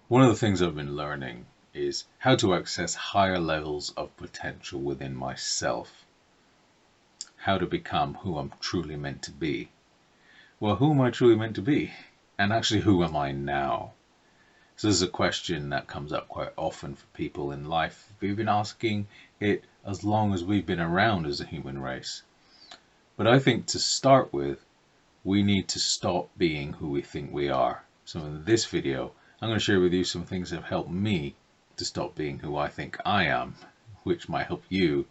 One of the things I've been learning is how to access higher levels of potential within myself, how to become who I'm truly meant to be. Well, who am I truly meant to be? And actually, who am I now? So this is a question that comes up quite often for people in life. We've been asking it as long as we've been around as a human race. But I think to start with, we need to stop being who we think we are. So in this video, I'm going to share with you some things that have helped me to stop being who I think I am, which might help you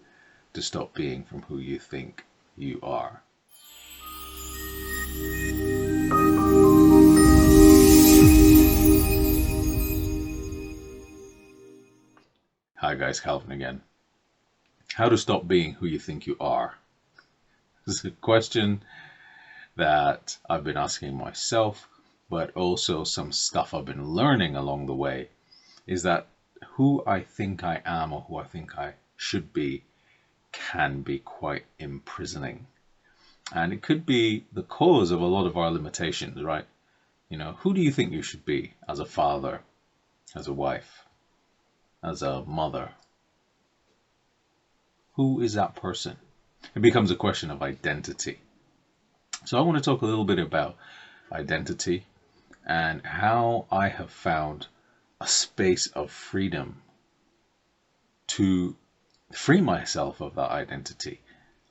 to stop being from who you think you are. Hi guys, Calvin again. How to stop being who you think you are? This is a question that I've been asking myself, but also some stuff I've been learning along the way, is that who I think I am or who I think I should be can be quite imprisoning. And it could be the cause of a lot of our limitations, right? You know, who do you think you should be as a father, as a wife, as a mother? Who is that person? It becomes a question of identity. So I want to talk a little bit about identity and how I have found a space of freedom to free myself of that identity.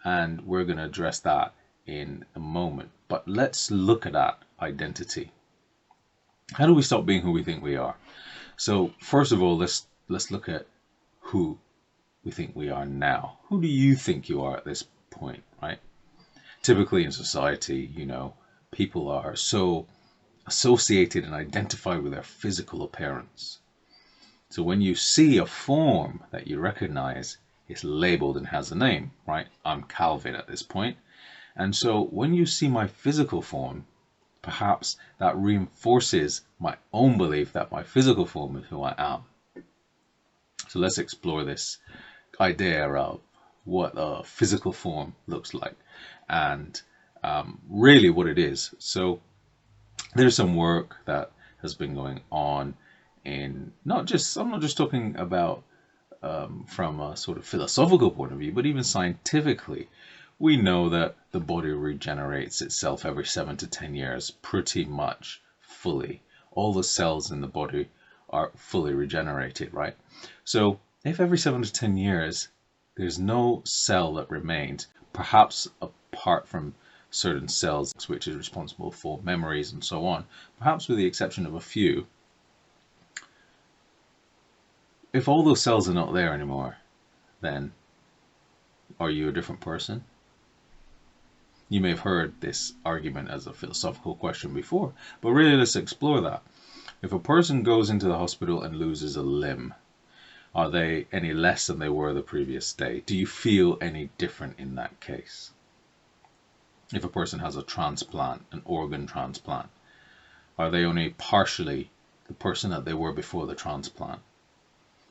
And we're going to address that in a moment. But let's look at that identity. How do we stop being who we think we are? So first of all, let's look at who we think we are now. Who do you think you are at this point, right? Typically in society, you know, people are so associated and identified with their physical appearance. So when you see a form that you recognize, it's labeled and has a name, right? I'm Calvin at this point. And so when you see my physical form, perhaps that reinforces my own belief that my physical form is who I am. So let's explore this idea of what a physical form looks like and really what it is. So there's some work that has been going on in I'm not just talking about from a sort of philosophical point of view, but even scientifically, we know that the body regenerates itself every 7 to 10 years pretty much fully. All the cells in the body are fully regenerated, right? So if every 7 to 10 years there's no cell that remains, perhaps apart from certain cells which is responsible for memories and so on, perhaps with the exception of a few, if all those cells are not there anymore, then are you a different person? You may have heard this argument as a philosophical question before, but really let's explore that. If a person goes into the hospital and loses a limb, are they any less than they were the previous day? Do you feel any different in that case? If a person has a transplant, an organ transplant, are they only partially the person that they were before the transplant?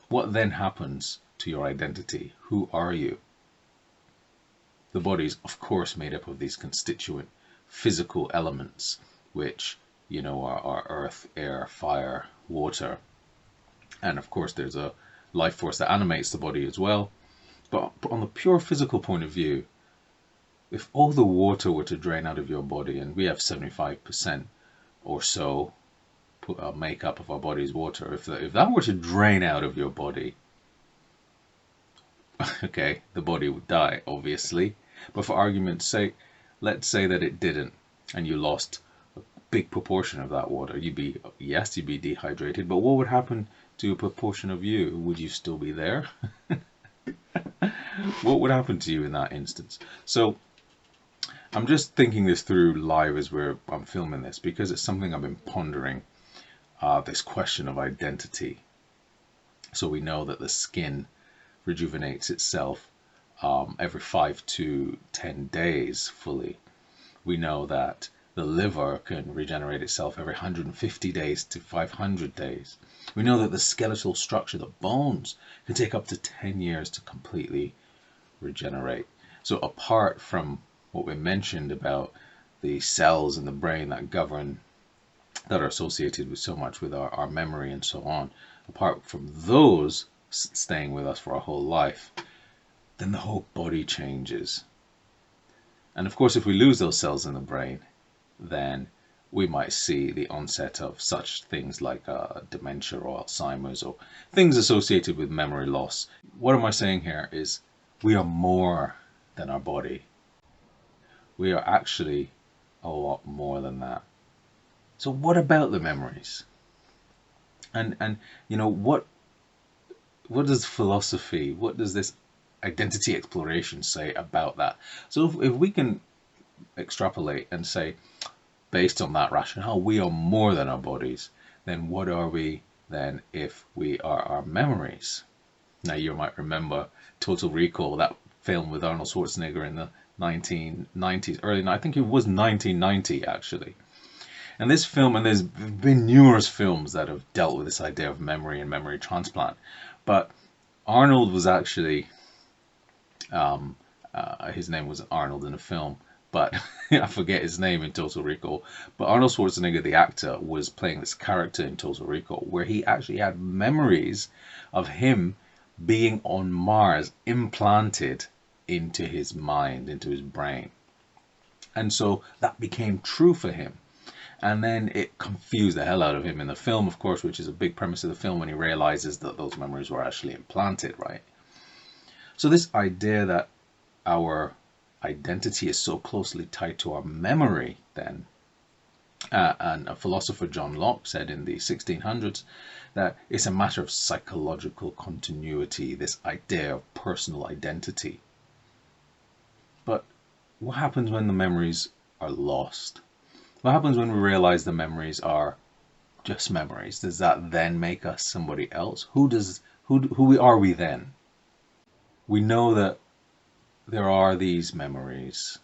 What then happens to your identity? Who are you? The body is, of course, made up of these constituent physical elements, which, you know, are earth, air, fire, water. And of course, there's a life force that animates the body as well. But on the pure physical point of view, if all the water were to drain out of your body, and we have 75% or so makeup of our body's water, if that were to drain out of your body, okay, the body would die, obviously. But for argument's sake, let's say that it didn't, and you lost a big proportion of that water. You'd be dehydrated, but what would happen to a proportion of you? Would you still be there? What would happen to you in that instance? So I'm just thinking this through live as I'm filming this, because it's something I've been pondering, this question of identity. So we know that the skin rejuvenates itself every 5 to 10 days fully. We know that the liver can regenerate itself every 150 days to 500 days. We know that the skeletal structure, the bones, can take up to 10 years to completely regenerate. So apart from what we mentioned about the cells in the brain that govern that are associated with so much with our memory and so on, apart from those staying with us for our whole life, then the whole body changes. And of course, if we lose those cells in the brain, then we might see the onset of such things like dementia or Alzheimer's or things associated with memory loss. What am I saying here is we are more than our body. We are actually a lot more than that. So what about the memories? And what does philosophy, what does this identity exploration say about that? So if we can extrapolate and say, based on that rationale, we are more than our bodies, then what are we then if we are our memories? Now you might remember Total Recall, that film with Arnold Schwarzenegger in the 1990s, I think it was 1990 actually. And this film, and there's been numerous films that have dealt with this idea of memory and memory transplant, but Arnold was actually, his name was Arnold in the film, but I forget his name in Total Recall. But Arnold Schwarzenegger, the actor, was playing this character in Total Recall where he actually had memories of him being on Mars implanted into his mind, into his brain. And so that became true for him. And then it confused the hell out of him in the film, of course, which is a big premise of the film, when he realizes that those memories were actually implanted, right? So this idea that our identity is so closely tied to our memory then, and a philosopher, John Locke, said in the 1600s that it's a matter of psychological continuity, this idea of personal identity. But what happens when the memories are lost? What happens when we realize the memories are just memories? Does that then make us somebody else? Who are we then? We know that there are these memories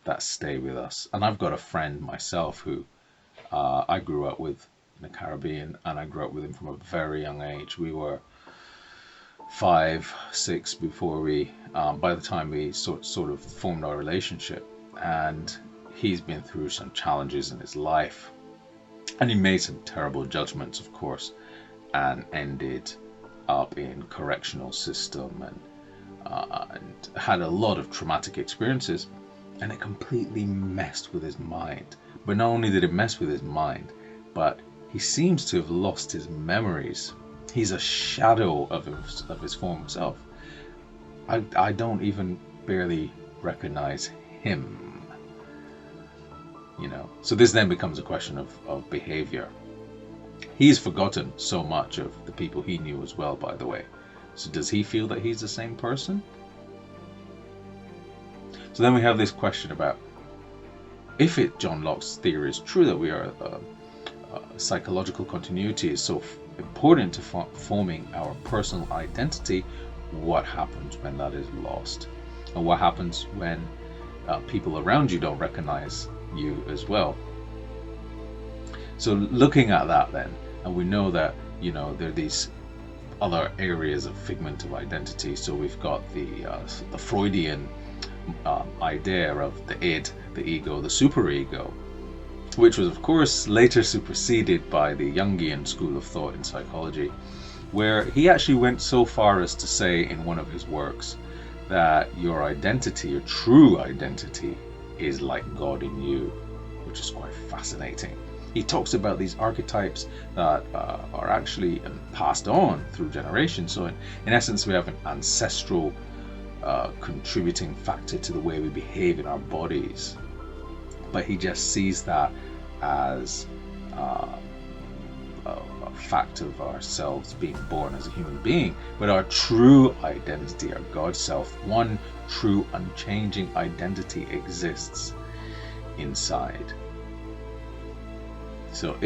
that stay with us. And I've got a friend myself who I grew up with in the Caribbean, and I grew up with him from a very young age. We were 5, 6 before by the time we sort of formed our relationship. And he's been through some challenges in his life. And he made some terrible judgments, of course, and ended up in correctional system and had a lot of traumatic experiences, and it completely messed with his mind. But not only did it mess with his mind, but he seems to have lost his memories. He's a shadow of his former self. I don't even barely recognize him. So this then becomes a question of behavior. He's forgotten so much of the people he knew as well, by the way. So does he feel that he's the same person? So then we have this question about, if John Locke's theory is true that we are psychological continuity is so important to forming our personal identity, what happens when that is lost? And what happens when people around you don't recognize you as well? So looking at that then, and we know that there are these other areas of figment of identity. So we've got the Freudian idea of the id, the ego, the superego, which was of course later superseded by the Jungian school of thought in psychology, where he actually went so far as to say in one of his works that your identity, your true identity, is like God in you, which is quite fascinating. He talks about these archetypes that are actually passed on through generations. So in essence, we have an ancestral contributing factor to the way we behave in our bodies. But he just sees that as a fact of ourselves being born as a human being. But our true identity, our God self, one true unchanging identity exists inside. So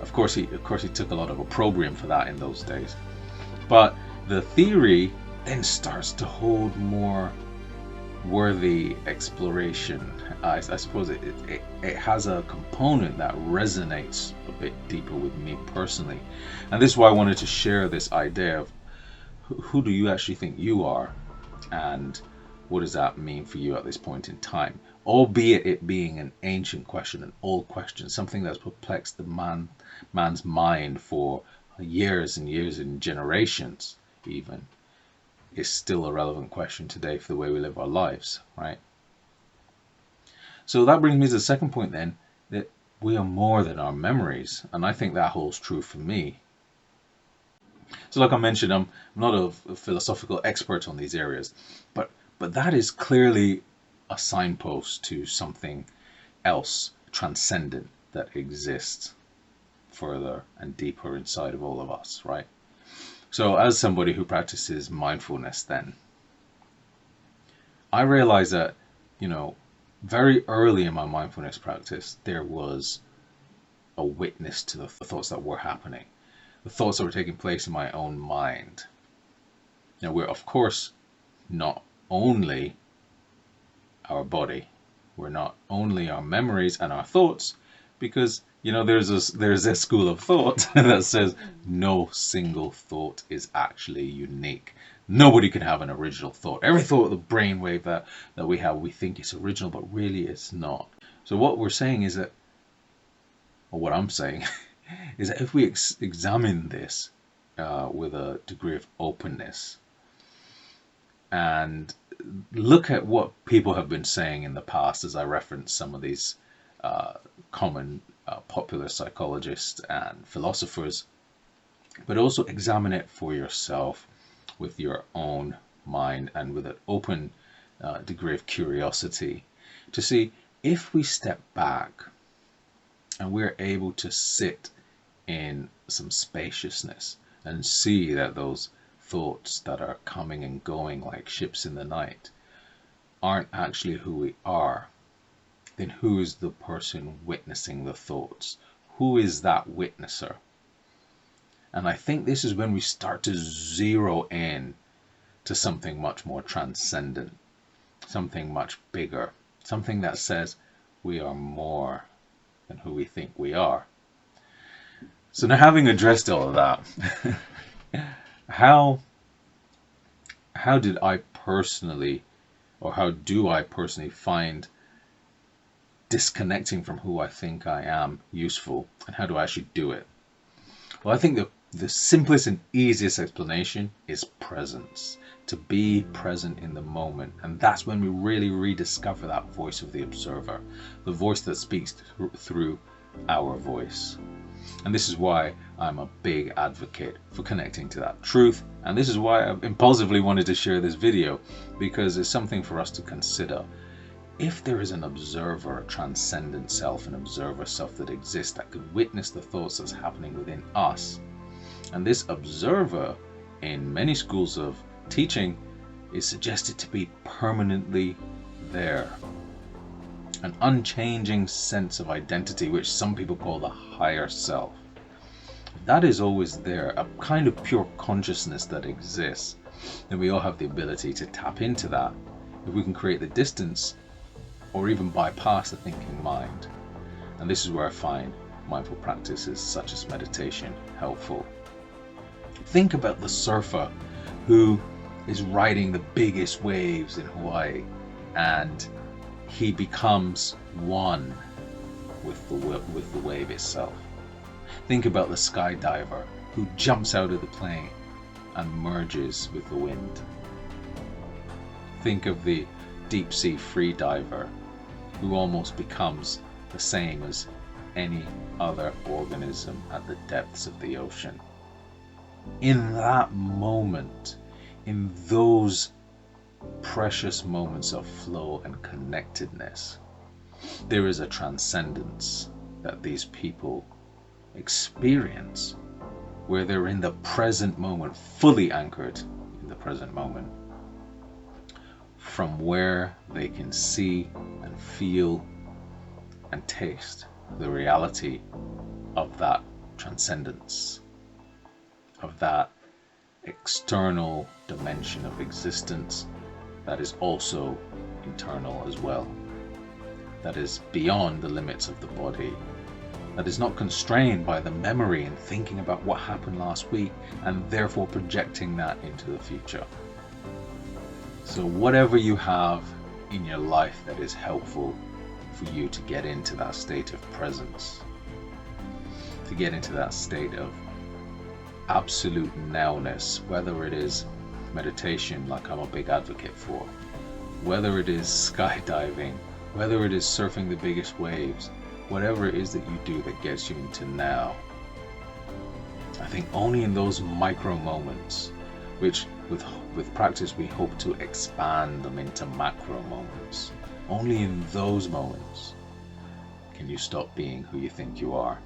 of course he took a lot of opprobrium for that in those days, but the theory then starts to hold more worthy exploration. I suppose it has a component that resonates a bit deeper with me personally, and this is why I wanted to share this idea of who do you actually think you are, and what does that mean for you at this point in time? albeit it being an ancient question, an old question, something that's perplexed the man's mind for years and years and generations even, is still a relevant question today for the way we live our lives, right? So that brings me to the second point then, that we are more than our memories. And I think that holds true for me. So like I mentioned, I'm not a philosophical expert on these areas, but that is clearly a signpost to something else transcendent that exists further and deeper inside of all of us, right? So as somebody who practices mindfulness then, I realized that, very early in my mindfulness practice, there was a witness to the thoughts that were happening, the thoughts that were taking place in my own mind. Now, we're of course not only our body, we're not only our memories and our thoughts, because there's a school of thought that says no single thought is actually unique. Nobody can have an original thought. Every thought, the brainwave that we have, we think it's original, but really it's not. So what we're saying is that, or what I'm saying, is that if we examine this with a degree of openness and look at what people have been saying in the past, as I referenced some of these common popular psychologists and philosophers, but also examine it for yourself with your own mind and with an open degree of curiosity to see if we step back and we're able to sit in some spaciousness and see that those thoughts that are coming and going like ships in the night aren't actually who we are, then who is the person witnessing the thoughts? Who is that witnesser? And I think this is when we start to zero in to something much more transcendent, something much bigger, something that says we are more than who we think we are. So now, having addressed all of that, how did I personally, or how do I personally find disconnecting from who I think I am useful, and how do I actually do it? Well, I think the simplest and easiest explanation is presence. To be present in the moment. And that's when we really rediscover that voice of the observer, the voice that speaks through our voice. And this is why I'm a big advocate for connecting to that truth. And this is why I impulsively wanted to share this video, because it's something for us to consider. If there is an observer, a transcendent self, an observer self that exists, that could witness the thoughts that's happening within us, and this observer in many schools of teaching is suggested to be permanently there, an unchanging sense of identity, which some people call the higher self. That is always there, a kind of pure consciousness that exists, and we all have the ability to tap into that if we can create the distance or even bypass the thinking mind. And this is where I find mindful practices such as meditation helpful. Think about the surfer who is riding the biggest waves in Hawaii, and he becomes one with the wave itself. Think about the skydiver who jumps out of the plane and merges with the wind. Think of the deep sea free diver who almost becomes the same as any other organism at the depths of the ocean. In that moment, in those precious moments of flow and connectedness, there is a transcendence that these people experience, where they're in the present moment, fully anchored in the present moment, from where they can see and feel and taste the reality of that transcendence, of that external dimension of existence that is also internal as well, that is beyond the limits of the body, that is not constrained by the memory and thinking about what happened last week and therefore projecting that into the future. So whatever you have in your life that is helpful for you to get into that state of presence, to get into that state of absolute nowness, whether it is meditation, like I'm a big advocate for, whether it is skydiving, whether it is surfing the biggest waves, whatever it is that you do that gets you into now. I think only in those micro moments, which with practice we hope to expand them into macro moments, only in those moments can you stop being who you think you are.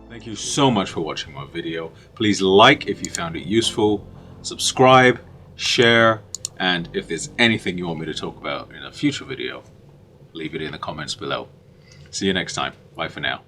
Thank you so much for watching my video. Please like if you found it useful, subscribe, share, and if there's anything you want me to talk about in a future video, leave it in the comments below. See you next time. Bye for now.